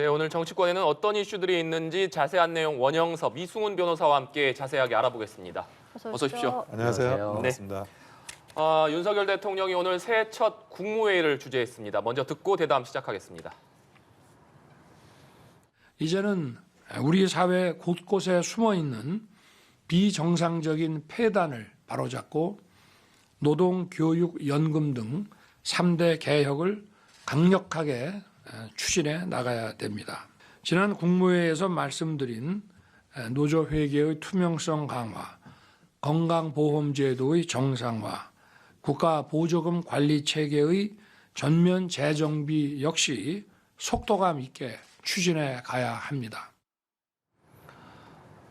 네, 오늘 정치권에는 어떤 이슈들이 있는지 자세한 내용 원영섭, 이승훈 변호사와 함께 자세하게 알아보겠습니다. 어서 오십시오. 안녕하세요. 안녕하세요. 반갑습니다. 윤석열 대통령이 오늘 새해 첫 국무회의를 주재했습니다. 먼저 듣고 대담 시작하겠습니다. 이제는 우리 사회 곳곳에 숨어있는 비정상적인 폐단을 바로잡고 노동, 교육, 연금 등 3대 개혁을 강력하게 추진해 나가야 됩니다. 지난 국무회의에서 말씀드린 노조 회계의 투명성 강화, 건강보험제도의 정상화, 국가보조금 관리 체계의 전면 재정비 역시 속도감 있게 추진해 가야 합니다.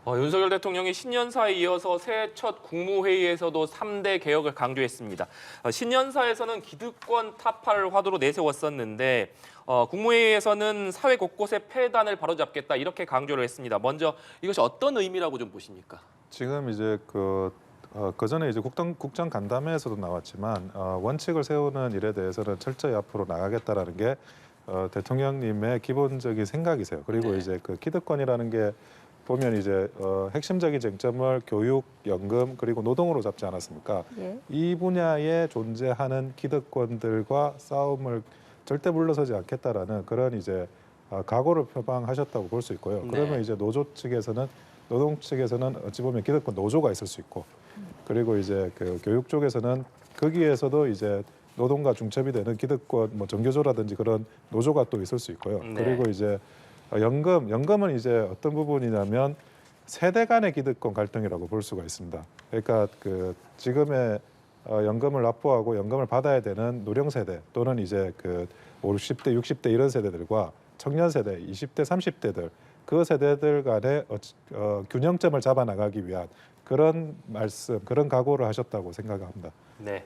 윤석열 대통령이 신년사에 이어서 새해 첫 국무회의에서도 3대 개혁을 강조했습니다. 신년사에서는 기득권 타파를 화두로 내세웠었는데 국무회의에서는 사회 곳곳의 폐단을 바로잡겠다 이렇게 강조를 했습니다. 먼저 이것이 어떤 의미라고 좀 보십니까? 지금 이제 그전에 이제 국정 간담회에서도 나왔지만 원칙을 세우는 일에 대해서는 철저히 앞으로 나가겠다라는 게 대통령님의 기본적인 생각이세요. 그리고 이제 그 기득권이라는 게 보면 이제 핵심적인 쟁점을 교육, 연금 그리고 노동으로 잡지 않았습니까? 예. 이 분야에 존재하는 기득권들과 싸움을 절대 물러서지 않겠다라는 그런 이제 각오를 표방하셨다고 볼 수 있고요. 그러면 이제 노조 측에서는 노동 측에서는 어찌 보면 기득권 노조가 있을 수 있고, 그리고 이제 그 교육 쪽에서는 거기에서도 이제 노동과 중첩이 되는 기득권 뭐 정교조라든지 그런 노조가 또 있을 수 있고요. 그리고 이제 연금은 이제 어떤 부분이냐면 세대 간의 기득권 갈등이라고 볼 수가 있습니다. 그러니까 그 지금의 연금을 납부하고 연금을 받아야 되는 노령 세대 또는 이제 그 50대, 60대 이런 세대들과 청년 세대, 20대, 30대들 그 세대들 간의 균형점을 잡아 나가기 위한 그런 말씀, 그런 각오를 하셨다고 생각합니다. 네,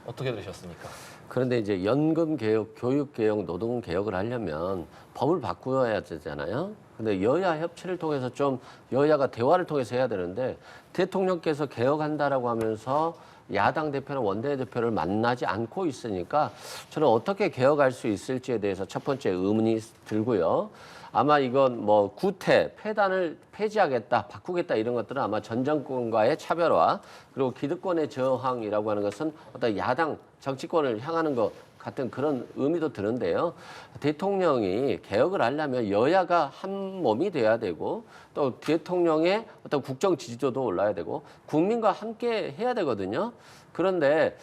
어떻게 들으셨습니까? 그런데 이제 연금 개혁, 교육 개혁, 노동 개혁을 하려면 법을 바꾸어야 되잖아요. 근데 여야 협치를 통해서 좀 여야가 대화를 통해서 해야 되는데 대통령께서 개혁한다라고 하면서 야당 대표나 원내대표를 만나지 않고 있으니까 저는 어떻게 개혁할 수 있을지에 대해서 첫 번째 의문이 들고요. 아마 이건 뭐 구태, 폐단을 폐지하겠다, 바꾸겠다 이런 것들은 아마 전 정권과의 차별화 그리고 기득권의 저항이라고 하는 것은 어떤 야당 정치권을 향하는 것 같은 그런 의미도 드는데요. 대통령이 개혁을 하려면 여야가 한 몸이 돼야 되고 또 대통령의 어떤 국정 지지도도 올라야 되고 국민과 함께 해야 되거든요. 그런데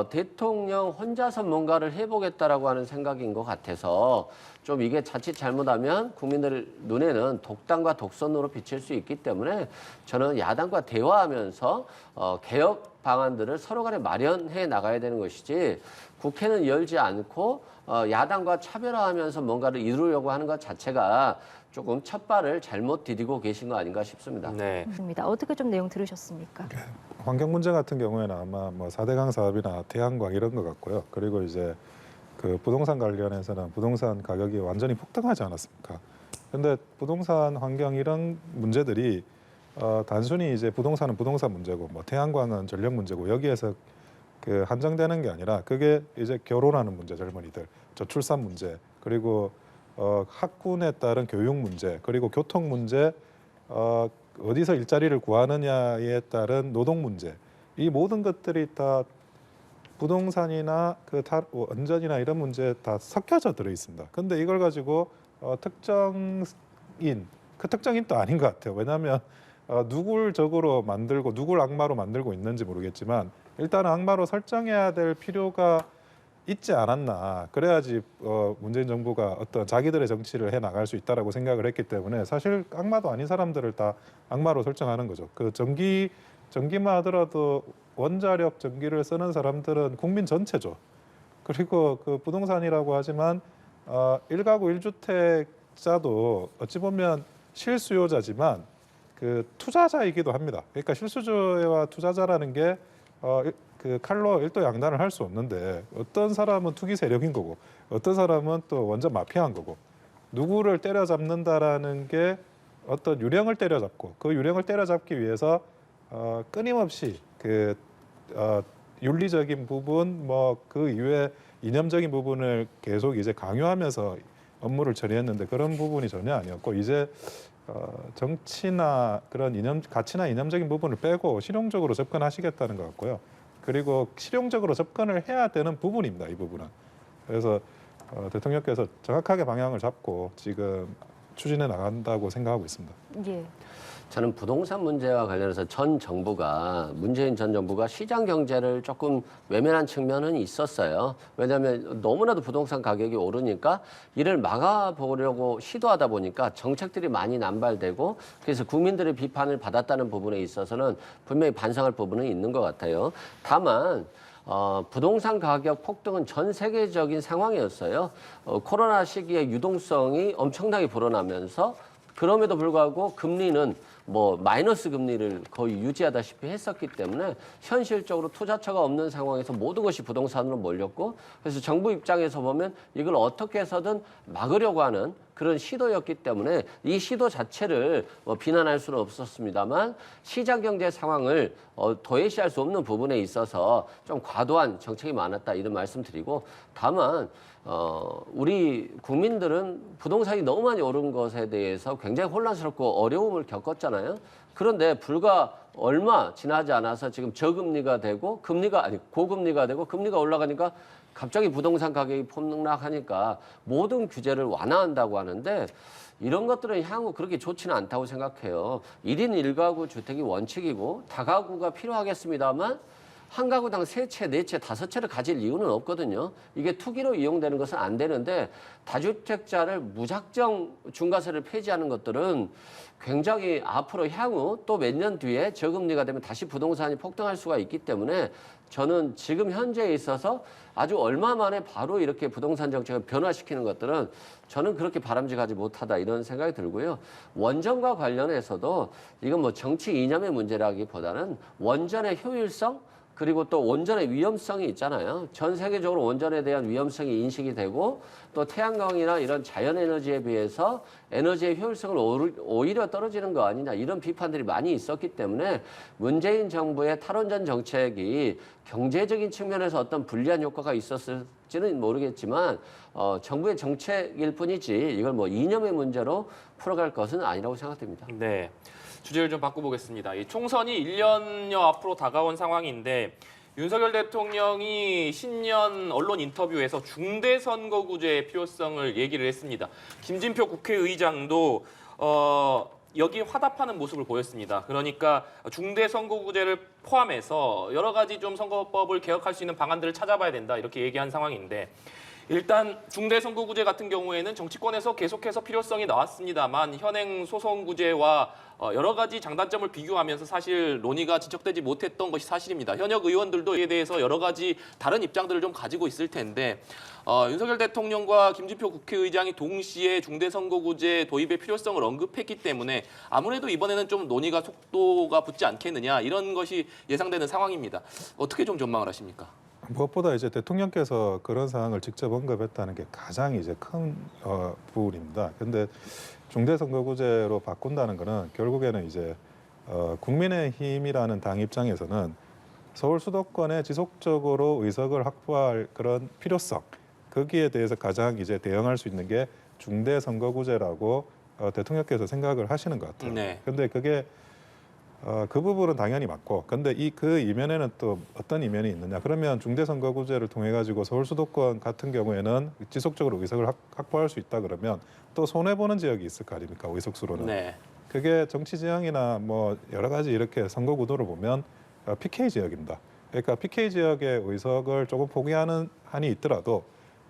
대통령 혼자서 뭔가를 해보겠다라고 하는 생각인 것 같아서 좀 이게 자칫 잘못하면 국민들 눈에는 독단과 독선으로 비칠 수 있기 때문에 저는 야당과 대화하면서 개혁 방안들을 서로 간에 마련해 나가야 되는 것이지 국회는 열지 않고 야당과 차별화하면서 뭔가를 이루려고 하는 것 자체가 조금 첫 발을 잘못 디디고 계신 거 아닌가 싶습니다. 네. 어떻게 좀 내용 들으셨습니까? 환경 문제 같은 경우에는 아마 뭐 4대강 사업이나 태양광 이런 것 같고요. 그리고 이제 그 부동산 관련해서는 부동산 가격이 완전히 폭등하지 않았습니까? 근데 부동산 환경 이런 문제들이 단순히 이제 부동산은 부동산 문제고 뭐 태양광은 전력 문제고 여기에서 그 한정되는 게 아니라 그게 이제 결혼하는 문제, 젊은이들 저출산 문제 그리고 학군에 따른 교육 문제 그리고 교통 문제 어디서 일자리를 구하느냐에 따른 노동 문제 이 모든 것들이 다 부동산이나 그 원전이나 이런 문제에 다 섞여져 들어 있습니다. 근데 이걸 가지고 특정인 또 아닌 것 같아요. 왜냐하면 누굴 적으로 만들고 누굴 악마로 만들고 있는지 모르겠지만 일단 악마로 설정해야 될 필요가 있지 않았나. 그래야지 문재인 정부가 어떤 자기들의 정치를 해 나갈 수 있다라고 생각을 했기 때문에 사실 악마도 아닌 사람들을 다 악마로 설정하는 거죠. 그 전기만 하더라도 원자력 전기를 쓰는 사람들은 국민 전체죠. 그리고 그 부동산이라고 하지만 1가구 1주택자도 어찌 보면 실수요자지만 그 투자자이기도 합니다. 그러니까 실수요자와 투자자라는 게 그 칼로 일도양단을 할 수 없는데 어떤 사람은 투기 세력인 거고 어떤 사람은 또 원전 마피아인 거고 누구를 때려잡는다라는 게 어떤 유령을 때려잡고 그 유령을 때려잡기 위해서 끊임없이 그 윤리적인 부분 뭐 그 이외에 이념적인 부분을 계속 이제 강요하면서 업무를 처리했는데 그런 부분이 전혀 아니었고 이제 정치나 그런 가치나 이념적인 부분을 빼고 실용적으로 접근하시겠다는 것 같고요. 그리고 실용적으로 접근을 해야 되는 부분입니다. 이 부분은. 그래서 대통령께서 정확하게 방향을 잡고 지금 추진해 나간다고 생각하고 있습니다. 예. 저는 부동산 문제와 관련해서 문재인 전 정부가 시장 경제를 조금 외면한 측면은 있었어요. 왜냐하면 너무나도 부동산 가격이 오르니까 이를 막아보려고 시도하다 보니까 정책들이 많이 남발되고 그래서 국민들의 비판을 받았다는 부분에 있어서는 분명히 반성할 부분은 있는 것 같아요. 다만 부동산 가격 폭등은 전 세계적인 상황이었어요. 코로나 시기에 유동성이 엄청나게 불어나면서 그럼에도 불구하고 금리는 마이너스 금리를 거의 유지하다시피 했었기 때문에 현실적으로 투자처가 없는 상황에서 모든 것이 부동산으로 몰렸고 그래서 정부 입장에서 보면 이걸 어떻게 해서든 막으려고 하는 그런 시도였기 때문에 이 시도 자체를 비난할 수는 없었습니다만 시장 경제 상황을 도외시할 수 없는 부분에 있어서 좀 과도한 정책이 많았다 이런 말씀드리고 다만 우리 국민들은 부동산이 너무 많이 오른 것에 대해서 굉장히 혼란스럽고 어려움을 겪었잖아요. 그런데 불과 얼마 지나지 않아서 지금 저금리가 되고 고금리가 되고 금리가 올라가니까 갑자기 부동산 가격이 폭락하니까 모든 규제를 완화한다고 하는데 이런 것들은 향후 그렇게 좋지는 않다고 생각해요. 1인 1가구 주택이 원칙이고 다가구가 필요하겠습니다만 한 가구당 3채, 4채, 5채를 가질 이유는 없거든요. 이게 투기로 이용되는 것은 안 되는데 다주택자를 무작정 중과세를 폐지하는 것들은 굉장히 앞으로 향후 또 몇 년 뒤에 저금리가 되면 다시 부동산이 폭등할 수가 있기 때문에 저는 지금 현재에 있어서 아주 얼마 만에 바로 이렇게 부동산 정책을 변화시키는 것들은 저는 그렇게 바람직하지 못하다 이런 생각이 들고요. 원전과 관련해서도 이건 정치 이념의 문제라기보다는 원전의 효율성 그리고 또 원전의 위험성이 있잖아요. 전 세계적으로 원전에 대한 위험성이 인식이 되고 또 태양광이나 이런 자연에너지에 비해서 에너지의 효율성을 오히려 떨어지는 거 아니냐 이런 비판들이 많이 있었기 때문에 문재인 정부의 탈원전 정책이 경제적인 측면에서 어떤 불리한 효과가 있었을지는 모르겠지만 정부의 정책일 뿐이지 이걸 이념의 문제로 풀어갈 것은 아니라고 생각됩니다. 네. 주제를 좀 바꿔보겠습니다. 이 총선이 1년여 앞으로 다가온 상황인데 윤석열 대통령이 신년 언론 인터뷰에서 중대선거구제의 필요성을 얘기를 했습니다. 김진표 국회의장도 여기에 화답하는 모습을 보였습니다. 그러니까 중대선거구제를 포함해서 여러 가지 좀 선거법을 개혁할 수 있는 방안들을 찾아봐야 된다 이렇게 얘기한 상황인데 일단 중대선거구제 같은 경우에는 정치권에서 계속해서 필요성이 나왔습니다만 현행 소선구제와 여러 가지 장단점을 비교하면서 사실 논의가 진척되지 못했던 것이 사실입니다. 현역 의원들도 이에 대해서 여러 가지 다른 입장들을 좀 가지고 있을 텐데 윤석열 대통령과 김진표 국회의장이 동시에 중대선거구제 도입의 필요성을 언급했기 때문에 아무래도 이번에는 좀 논의가 속도가 붙지 않겠느냐 이런 것이 예상되는 상황입니다. 어떻게 좀 전망을 하십니까? 무엇보다 이제 대통령께서 그런 사항을 직접 언급했다는 게 가장 이제 큰 부분입니다. 그런데 중대선거구제로 바꾼다는 거는 결국에는 이제 국민의힘이라는 당 입장에서는 서울 수도권에 지속적으로 의석을 확보할 그런 필요성 거기에 대해서 가장 이제 대응할 수 있는 게 중대선거구제라고 대통령께서 생각을 하시는 것 같아요. 네. 그런데 그게 그 부분은 당연히 맞고, 근데 그 이면에는 또 어떤 이면이 있느냐? 그러면 중대선거구제를 통해 가지고 서울 수도권 같은 경우에는 지속적으로 의석을 확보할 수 있다 그러면 또 손해 보는 지역이 있을 거 아닙니까? 의석수로는. 네. 그게 정치 지형이나 여러 가지 이렇게 선거 구도를 보면 PK 지역입니다. 그러니까 PK 지역의 의석을 조금 포기하는 한이 있더라도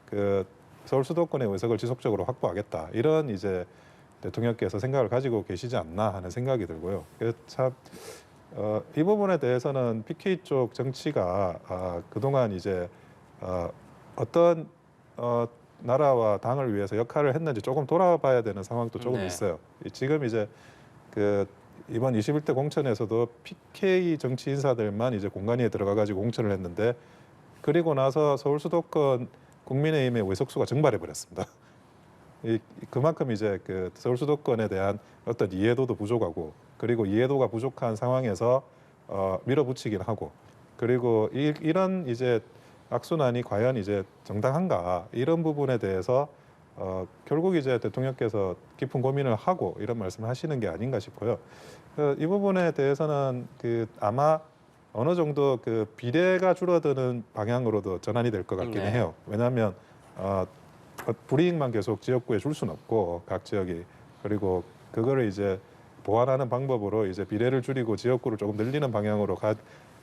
그 서울 수도권의 의석을 지속적으로 확보하겠다 이런 이제 대통령께서 생각을 가지고 계시지 않나 하는 생각이 들고요. 그래서 참 이 부분에 대해서는 PK 쪽 정치가 그동안 이제 어떤 나라와 당을 위해서 역할을 했는지 조금 돌아봐야 되는 상황도 조금 네. 있어요. 지금 이제 이번 21대 공천에서도 PK 정치 인사들만 이제 공간위에 들어가 가지고 공천을 했는데 그리고 나서 서울 수도권 국민의힘의 의석수가 증발해 버렸습니다. 그만큼 이제 서울 수도권에 대한 어떤 이해도도 부족하고 그리고 이해도가 부족한 상황에서 밀어붙이긴 하고 그리고 이런 이제 악순환이 과연 이제 정당한가 이런 부분에 대해서 결국 이제 대통령께서 깊은 고민을 하고 이런 말씀을 하시는 게 아닌가 싶고요. 이 부분에 대해서는 아마 어느 정도 비례가 줄어드는 방향으로도 전환이 될 것 같기는 네. 해요. 왜냐하면 불이익만 계속 지역구에 줄 수는 없고 각 지역이 그리고 그거를 이제 보완하는 방법으로 이제 비례를 줄이고 지역구를 조금 늘리는 방향으로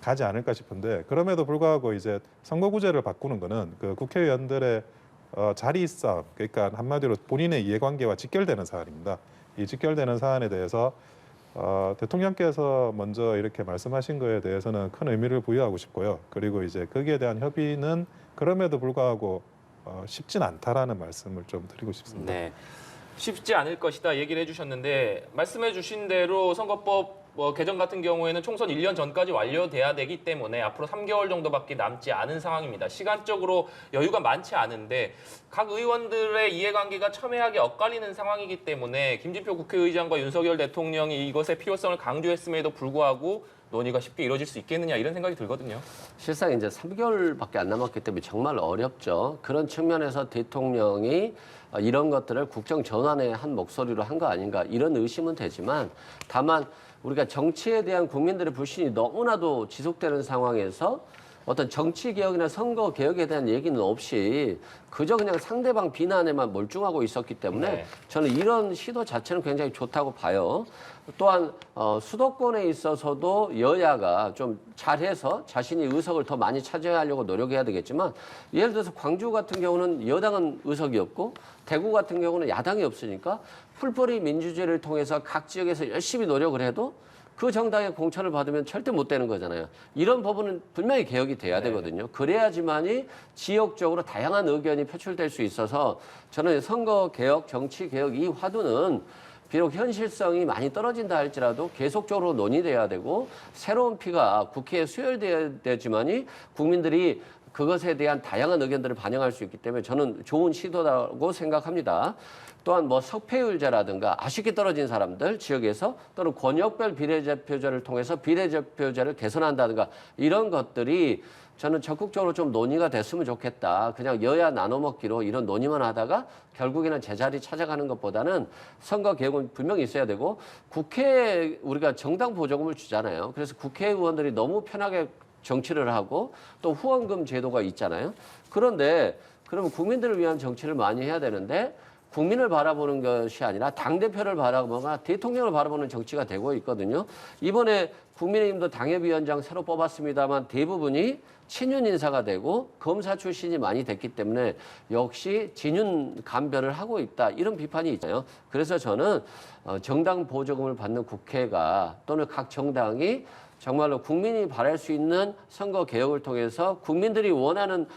가지 않을까 싶은데 그럼에도 불구하고 이제 선거구제를 바꾸는 거는 국회의원들의 자리 싸움 그러니까 한마디로 본인의 이해관계와 직결되는 사안입니다. 이 직결되는 사안에 대해서 대통령께서 먼저 이렇게 말씀하신 거에 대해서는 큰 의미를 부여하고 싶고요. 그리고 이제 거기에 대한 협의는 그럼에도 불구하고 쉽진 않다라는 말씀을 좀 드리고 싶습니다. 네. 쉽지 않을 것이다 얘기를 해주셨는데 말씀해 주신 대로 선거법 개정 같은 경우에는 총선 1년 전까지 완료돼야 되기 때문에 앞으로 3개월 정도밖에 남지 않은 상황입니다. 시간적으로 여유가 많지 않은데 각 의원들의 이해관계가 첨예하게 엇갈리는 상황이기 때문에 김진표 국회의장과 윤석열 대통령이 이것의 필요성을 강조했음에도 불구하고 논의가 쉽게 이루어질 수 있겠느냐 이런 생각이 들거든요. 실상 이제 3개월밖에 안 남았기 때문에 정말 어렵죠. 그런 측면에서 대통령이 이런 것들을 국정 전환의 한 목소리로 한 거 아닌가 이런 의심은 되지만 다만 우리가 정치에 대한 국민들의 불신이 너무나도 지속되는 상황에서 어떤 정치 개혁이나 선거 개혁에 대한 얘기는 없이 그저 그냥 상대방 비난에만 몰두하고 있었기 때문에 네. 저는 이런 시도 자체는 굉장히 좋다고 봐요. 또한 수도권에 있어서도 여야가 좀 잘해서 자신이 의석을 더 많이 차지하려고 노력해야 되겠지만 예를 들어서 광주 같은 경우는 여당은 의석이 없고 대구 같은 경우는 야당이 없으니까 풀뿌리 민주주의를 통해서 각 지역에서 열심히 노력을 해도 그 정당의 공천을 받으면 절대 못 되는 거잖아요. 이런 부분은 분명히 개혁이 돼야 되거든요. 그래야지만이 지역적으로 다양한 의견이 표출될 수 있어서 저는 선거 개혁, 정치 개혁 이 화두는 비록 현실성이 많이 떨어진다 할지라도 계속적으로 논의돼야 되고 새로운 피가 국회에 수혈돼야 되지만이 국민들이 그것에 대한 다양한 의견들을 반영할 수 있기 때문에 저는 좋은 시도라고 생각합니다. 또한 석패율제라든가 아쉽게 떨어진 사람들 지역에서 또는 권역별 비례대표제를 통해서 비례대표제를 개선한다든가 이런 것들이 저는 적극적으로 좀 논의가 됐으면 좋겠다. 그냥 여야 나눠먹기로 이런 논의만 하다가 결국에는 제자리 찾아가는 것보다는 선거 개혁은 분명히 있어야 되고 국회에 우리가 정당 보조금을 주잖아요. 그래서 국회의원들이 너무 편하게 정치를 하고 또 후원금 제도가 있잖아요. 그런데 그러면 국민들을 위한 정치를 많이 해야 되는데 국민을 바라보는 것이 아니라 당대표를 바라보거나 대통령을 바라보는 정치가 되고 있거든요. 이번에 국민의힘도 당협위원장 새로 뽑았습니다만 대부분이 친윤 인사가 되고 검사 출신이 많이 됐기 때문에 역시 진윤 감별을 하고 있다. 이런 비판이 있잖아요. 그래서 저는 정당 보조금을 받는 국회가 또는 각 정당이 정말로 국민이 바랄 수 있는 선거 개혁을 통해서 국민들이 원하는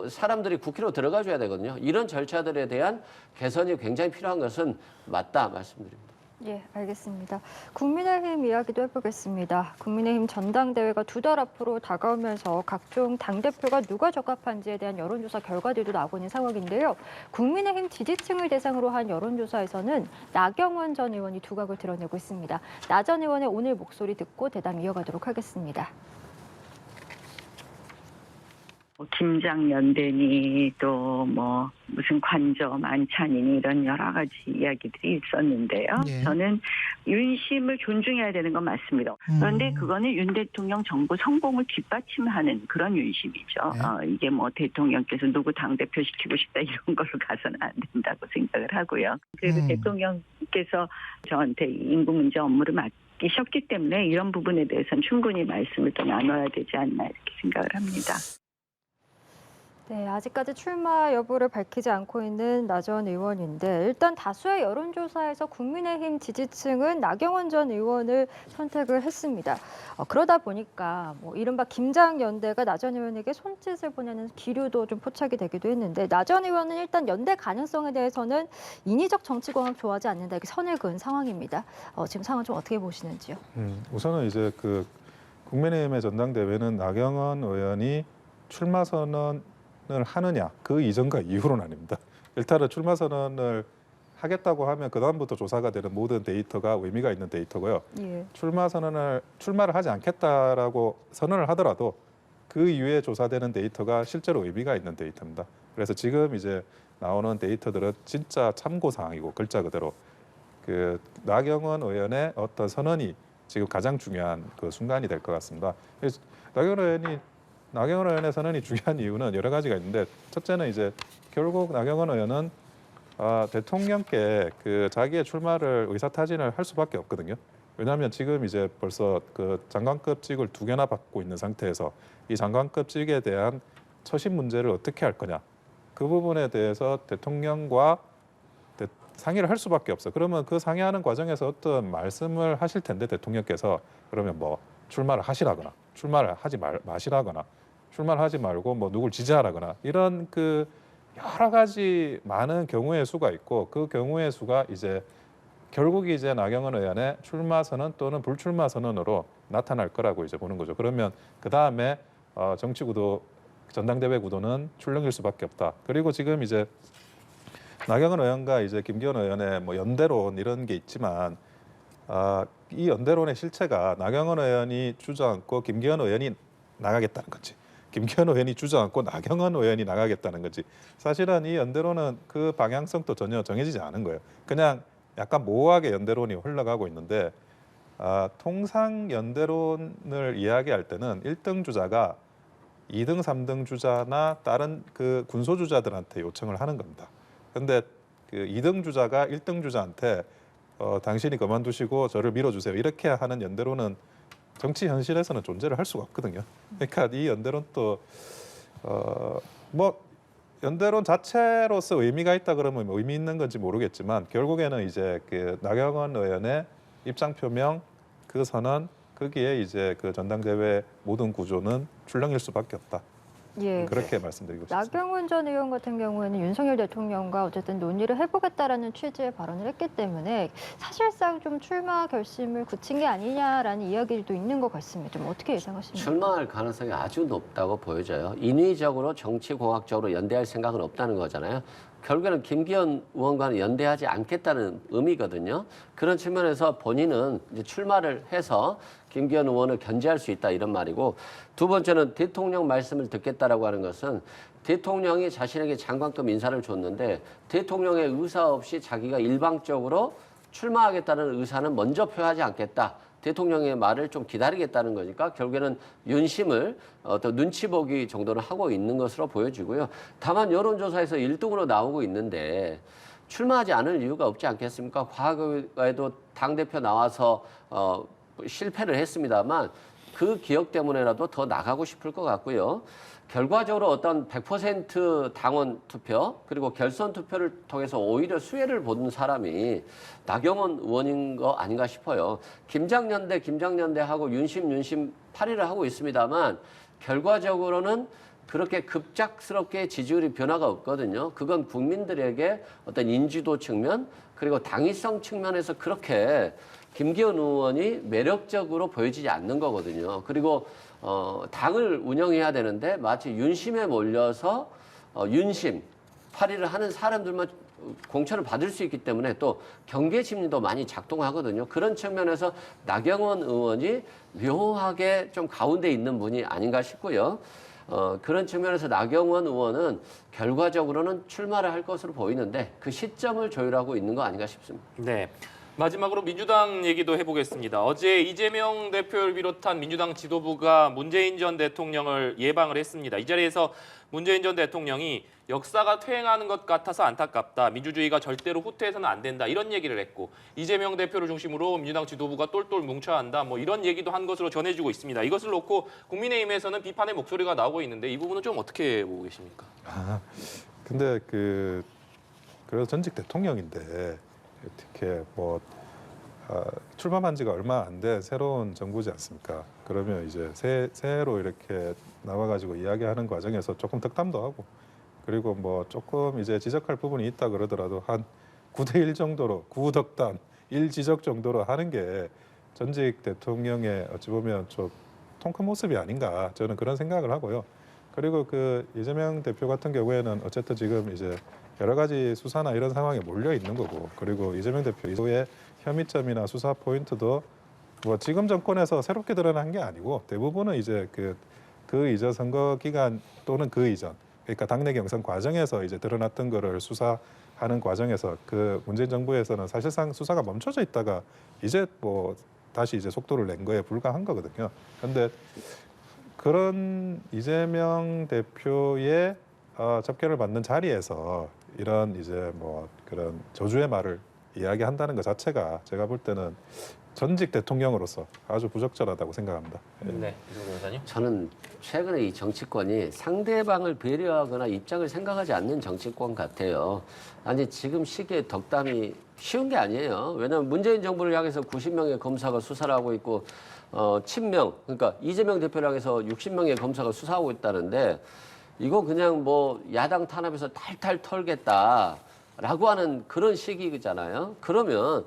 사람들이 국회로 들어가 줘야 되거든요. 이런 절차들에 대한 개선이 굉장히 필요한 것은 맞다 말씀드립니다. 예, 알겠습니다. 국민의힘 이야기도 해보겠습니다. 국민의힘 전당대회가 2달 앞으로 다가오면서 각종 당대표가 누가 적합한지에 대한 여론조사 결과들도 나오고 있는 상황인데요. 국민의힘 지지층을 대상으로 한 여론조사에서는 나경원 전 의원이 두각을 드러내고 있습니다. 나 전 의원의 오늘 목소리 듣고 대담 이어가도록 하겠습니다. 김장연대니 또 뭐 무슨 관저 만찬이니 이런 여러 가지 이야기들이 있었는데요. 예. 저는 윤심을 존중해야 되는 건 맞습니다. 그런데 그거는 윤 대통령 정부 성공을 뒷받침하는 그런 윤심이죠. 예. 이게 뭐 대통령께서 누구 당대표 시키고 싶다 이런 걸로 가서는 안 된다고 생각을 하고요. 그리고 대통령께서 저한테 인구 문제 업무를 맡기셨기 때문에 이런 부분에 대해서는 충분히 말씀을 또 나눠야 되지 않나 이렇게 생각을 합니다. 네, 아직까지 출마 여부를 밝히지 않고 있는 나 전 의원인데 일단 다수의 여론조사에서 국민의힘 지지층은 나경원 전 의원을 선택을 했습니다. 그러다 보니까 뭐 이른바 김장연대가 나 전 의원에게 손짓을 보내는 기류도 좀 포착이 되기도 했는데 나 전 의원은 일단 연대 가능성에 대해서는 인위적 정치공학 좋아하지 않는다 이렇게 선을 그은 상황입니다. 지금 상황 좀 어떻게 보시는지요? 우선은 이제 국민의힘의 전당대회는 나경원 의원이 출마 선언을 하느냐 그 이전과 이후로는 아닙니다. 일단은 출마 선언을 하겠다고 하면 그 다음부터 조사가 되는 모든 데이터가 의미가 있는 데이터고요. 예. 출마를 하지 않겠다라고 선언을 하더라도 그 이후에 조사되는 데이터가 실제로 의미가 있는 데이터입니다. 그래서 지금 이제 나오는 데이터들은 진짜 참고 사항이고 글자 그대로 그 나경원 의원의 어떤 선언이 지금 가장 중요한 그 순간이 될 것 같습니다. 그래서 나경원 의원의 선언이 중요한 이유는 여러 가지가 있는데 첫째는 이제 결국 나경원 의원은 대통령께 그 자기의 출마를 의사타진을 할 수밖에 없거든요. 왜냐하면 지금 이제 벌써 그 장관급직을 2개나 받고 있는 상태에서 이 장관급직에 대한 처신 문제를 어떻게 할 거냐 그 부분에 대해서 대통령과 상의를 할 수밖에 없어. 그러면 그 상의하는 과정에서 어떤 말씀을 하실 텐데 대통령께서 그러면 뭐 출마를 하시라거나 출마를 하지 마시라거나 출마를 하지 말고 뭐 누굴 지지하라거나 이런 그 여러 가지 많은 경우의 수가 있고 그 경우의 수가 이제 결국 이제 나경원 의원의 출마 선언 또는 불출마 선언으로 나타날 거라고 이제 보는 거죠. 그러면 그 다음에 정치 구도 전당대회 구도는 출렁일 수밖에 없다. 그리고 지금 이제 나경원 의원과 이제 김기현 의원의 뭐 연대론 이런 게 있지만 이 연대론의 실체가 나경원 의원이 주저앉고 김기현 의원이 나가겠다는 거지. 김기현 의원이 주저앉고 나경원 의원이 나가겠다는 거지. 사실은 이 연대론은 그 방향성도 전혀 정해지지 않은 거예요. 그냥 약간 모호하게 연대론이 흘러가고 있는데 통상 연대론을 이야기할 때는 1등 주자가 2등, 3등 주자나 다른 그 군소 주자들한테 요청을 하는 겁니다. 근데 그 2등 주자가 1등 주자한테 당신이 그만두시고 저를 밀어주세요. 이렇게 하는 연대론은 정치 현실에서는 존재를 할 수가 없거든요. 그러니까 이 연대론도 뭐 연대론 자체로서 의미가 있다 그러면 의미 있는 건지 모르겠지만 결국에는 이제 그 나경원 의원의 입장 표명, 그 선언, 거기에 이제 그 전당대회 모든 구조는 출렁일 수밖에 없다. 예. 그렇게 말씀드리고 싶습니다. 나경원 전 의원 같은 경우에는 윤석열 대통령과 어쨌든 논의를 해보겠다라는 취지의 발언을 했기 때문에 사실상 좀 출마 결심을 굳힌 게 아니냐라는 이야기도 있는 것 같습니다. 좀 어떻게 예상하십니까? 출마할 가능성이 아주 높다고 보여져요. 인위적으로 정치공학적으로 연대할 생각은 없다는 거잖아요. 결국에는 김기현 의원과는 연대하지 않겠다는 의미거든요. 그런 측면에서 본인은 이제 출마를 해서 김기현 의원을 견제할 수 있다 이런 말이고, 두 번째는 대통령 말씀을 듣겠다라고 하는 것은 대통령이 자신에게 장관급 인사를 줬는데 대통령의 의사 없이 자기가 일방적으로 출마하겠다는 의사는 먼저 표하지 않겠다. 대통령의 말을 좀 기다리겠다는 거니까 결국에는 윤심을 어떤 눈치 보기 정도는 하고 있는 것으로 보여지고요. 다만 여론조사에서 1등으로 나오고 있는데 출마하지 않을 이유가 없지 않겠습니까? 과거에도 당대표 나와서 실패를 했습니다만 그 기억 때문에라도 더 나가고 싶을 것 같고요. 결과적으로 어떤 100% 당원 투표 그리고 결선 투표를 통해서 오히려 수혜를 보는 사람이 나경원 의원인 거 아닌가 싶어요. 김장연대하고 윤심 8위를 하고 있습니다만 결과적으로는 그렇게 급작스럽게 지지율이 변화가 없거든요. 그건 국민들에게 어떤 인지도 측면 그리고 당위성 측면에서 그렇게 김기현 의원이 매력적으로 보여지지 않는 거거든요. 그리고 당을 운영해야 되는데 마치 윤심에 몰려서 윤심 8위를 하는 사람들만 공천을 받을 수 있기 때문에 또 경계 심리도 많이 작동하거든요. 그런 측면에서 나경원 의원이 묘하게 좀 가운데 있는 분이 아닌가 싶고요. 그런 측면에서 나경원 의원은 결과적으로는 출마를 할 것으로 보이는데 그 시점을 조율하고 있는 거 아닌가 싶습니다. 네. 마지막으로 민주당 얘기도 해보겠습니다. 어제 이재명 대표를 비롯한 민주당 지도부가 문재인 전 대통령을 예방을 했습니다. 이 자리에서 문재인 전 대통령이 역사가 퇴행하는 것 같아서 안타깝다. 민주주의가 절대로 후퇴해서는 안 된다. 이런 얘기를 했고 이재명 대표를 중심으로 민주당 지도부가 똘똘 뭉쳐야 한다. 뭐 이런 얘기도 한 것으로 전해지고 있습니다. 이것을 놓고 국민의힘에서는 비판의 목소리가 나오고 있는데 이 부분은 좀 어떻게 보고 계십니까? 근데 그래서 전직 대통령인데 어떻게 뭐 출마한 지가 얼마 안 된 새로운 정부지 않습니까? 그러면 이제 새로 이렇게 나와가지고 이야기하는 과정에서 조금 덕담도 하고 그리고 뭐 조금 이제 지적할 부분이 있다 그러더라도 한 9대1 정도로 9덕담 1지적 정도로 하는 게 전직 대통령의 어찌 보면 좀 통큰 모습이 아닌가 저는 그런 생각을 하고요. 그리고 그 이재명 대표 같은 경우에는 어쨌든 지금 이제 여러 가지 수사나 이런 상황에 몰려 있는 거고 그리고 이재명 대표 이후의 혐의점이나 수사 포인트도 뭐 지금 정권에서 새롭게 드러난 게 아니고 대부분은 이제 그 그 이전 선거 기간 또는 그 이전, 그러니까 당내 경선 과정에서 이제 드러났던 거를 수사하는 과정에서 그 문재인 정부에서는 사실상 수사가 멈춰져 있다가 이제 뭐 다시 이제 속도를 낸 거에 불과한 거거든요. 그런데 그런 이재명 대표의 접견을 받는 자리에서 이런 이제 뭐 그런 저주의 말을 이야기한다는 것 자체가 제가 볼 때는 전직 대통령으로서 아주 부적절하다고 생각합니다. 네, 이종호 변호사님. 저는 최근에 이 정치권이 상대방을 배려하거나 입장을 생각하지 않는 정치권 같아요. 아니 지금 시기에 덕담이 쉬운 게 아니에요. 왜냐하면 문재인 정부를 향해서 90명의 검사가 수사를 하고 있고 친명, 그러니까 이재명 대표를 향해서 60명의 검사가 수사하고 있다는데 이거 그냥 뭐 야당 탄압에서 탈탈 털겠다라고 하는 그런 시기잖아요. 그러면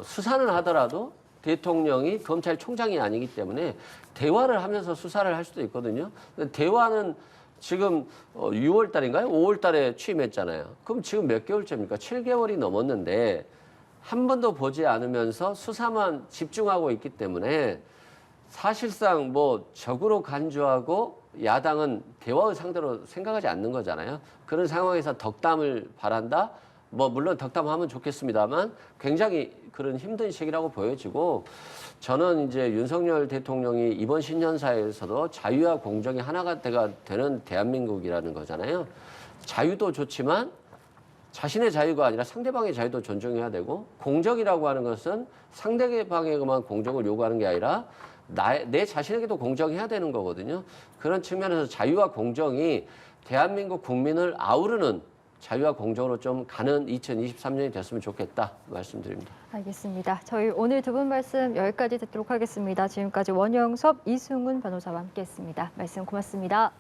수사는 하더라도 대통령이 검찰총장이 아니기 때문에 대화를 하면서 수사를 할 수도 있거든요. 근데 대화는 지금 6월 달인가요? 5월 달에 취임했잖아요. 그럼 지금 몇 개월째입니까? 7개월이 넘었는데 한 번도 보지 않으면서 수사만 집중하고 있기 때문에 사실상 뭐 적으로 간주하고 야당은 대화의 상대로 생각하지 않는 거잖아요. 그런 상황에서 덕담을 바란다? 뭐 물론 덕담하면 좋겠습니다만 굉장히 그런 힘든 시기라고 보여지고 저는 이제 윤석열 대통령이 이번 신년사에서도 자유와 공정이 하나가 되는 대한민국이라는 거잖아요. 자유도 좋지만 자신의 자유가 아니라 상대방의 자유도 존중해야 되고 공정이라고 하는 것은 상대방에게만 공정을 요구하는 게 아니라 내 자신에게도 공정해야 되는 거거든요. 그런 측면에서 자유와 공정이 대한민국 국민을 아우르는 자유와 공정으로 좀 가는 2023년이 됐으면 좋겠다 말씀드립니다. 알겠습니다. 저희 오늘 두 분 말씀 여기까지 듣도록 하겠습니다. 지금까지 원영섭, 이승훈 변호사와 함께했습니다. 말씀 고맙습니다.